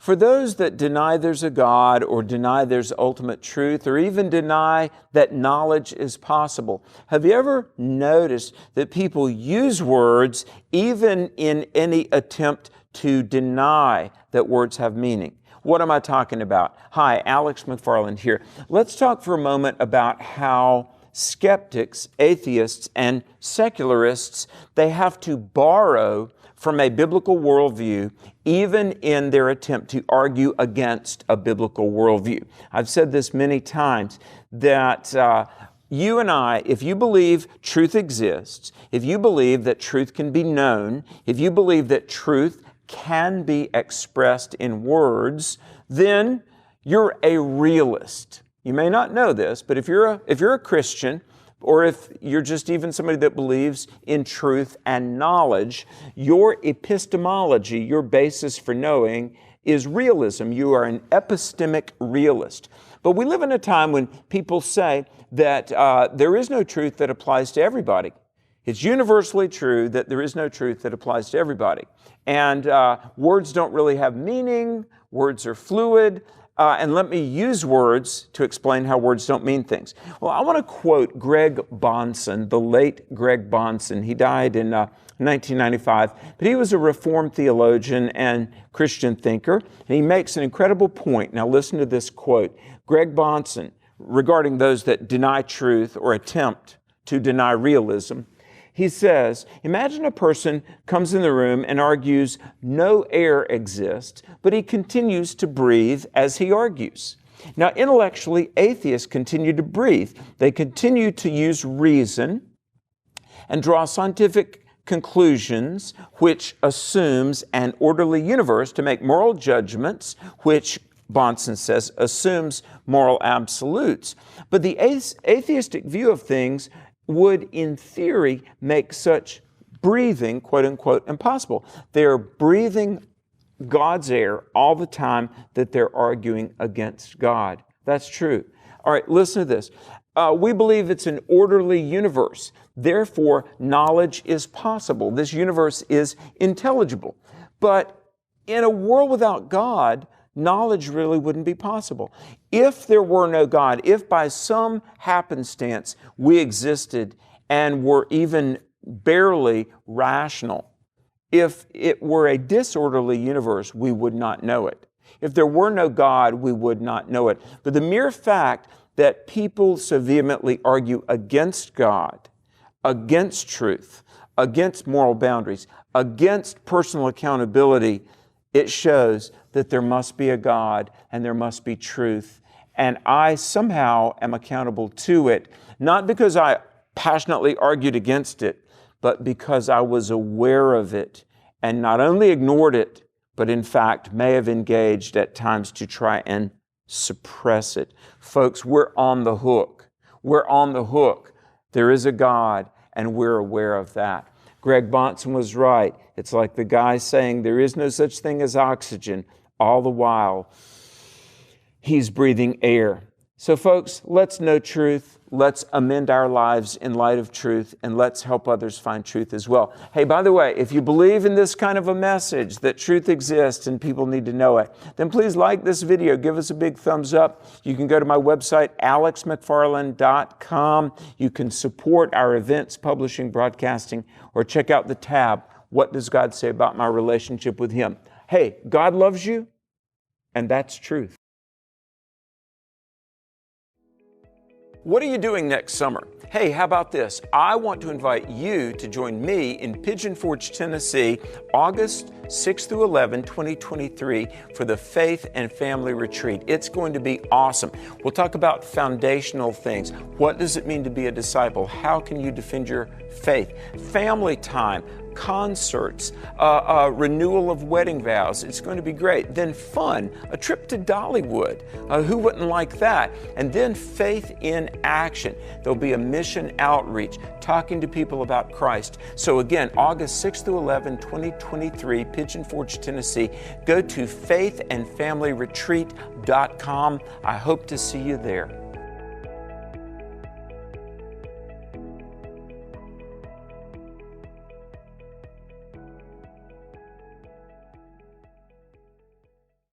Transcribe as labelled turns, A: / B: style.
A: For those that deny there's a God or deny there's ultimate truth or even deny that knowledge is possible, have you ever noticed that people use words even in any attempt to deny that words have meaning? What am I talking about? Hi, Alex McFarland here. Let's talk for a moment about how skeptics, atheists, and secularists, they have to borrow from a biblical worldview, even in their attempt to argue against a biblical worldview. I've said this many times, that you and I, if you believe truth exists, if you believe that truth can be known, if you believe that truth can be expressed in words, then you're a realist. You may not know this, but if you're a Christian, or if you're just even somebody that believes in truth and knowledge, your epistemology, your basis for knowing, is realism. You are an epistemic realist. But we live in a time when people say that there is no truth that applies to everybody. It's universally true that there is no truth that applies to everybody. And words don't really have meaning. Words are fluid. And let me use words to explain how words don't mean things. Well, I want to quote Greg Bahnsen, the late Greg Bahnsen. He died in 1995, but he was a Reformed theologian and Christian thinker, and he makes an incredible point. Now listen to this quote. Greg Bahnsen, regarding those that deny truth or attempt to deny realism, he says, imagine a person comes in the room and argues no air exists, but he continues to breathe as he argues. Now, intellectually, atheists continue to breathe. They continue to use reason and draw scientific conclusions, which assumes an orderly universe to make moral judgments, which Bahnsen says assumes moral absolutes. But the atheistic view of things would, in theory, make such breathing, quote unquote, impossible. They're breathing God's air all the time that they're arguing against God. That's true. All right, listen to this. We believe it's an orderly universe. Therefore, knowledge is possible. This universe is intelligible. But in a world without God, knowledge really wouldn't be possible. If there were no God, if by some happenstance we existed and were even barely rational, if it were a disorderly universe, we would not know it. If there were no God, we would not know it. But the mere fact that people so vehemently argue against God, against truth, against moral boundaries, against personal accountability, it shows that there must be a God and there must be truth. And I somehow am accountable to it, not because I passionately argued against it, but because I was aware of it and not only ignored it, but in fact may have engaged at times to try and suppress it. Folks, we're on the hook. We're on the hook. There is a God, and we're aware of that. Greg Bahnsen was right. It's like the guy saying there is no such thing as oxygen. All the while, he's breathing air. So folks, let's know truth. Let's amend our lives in light of truth, and let's help others find truth as well. Hey, by the way, if you believe in this kind of a message, that truth exists and people need to know it, then please like this video. Give us a big thumbs up. You can go to my website, alexmcfarland.com. You can support our events, publishing, broadcasting, or check out the tab, What Does God Say About My Relationship with Him? Hey, God loves you, and that's truth. What are you doing next summer? Hey, how about this? I want to invite you to join me in Pigeon Forge, Tennessee, August 6 through 11, 2023, for the Faith and Family Retreat. It's going to be awesome. We'll talk about foundational things. What does it mean to be a disciple? How can you defend your faith? Family time, concerts, renewal of wedding vows. It's going to be great. Then fun, a trip to Dollywood. Who wouldn't like that? And then faith in action. There'll be a mission outreach, talking to people about Christ. So again, August 6 through 11, 2023, Pigeon Forge, Tennessee. Go to faithandfamilyretreat.com. I hope to see you there.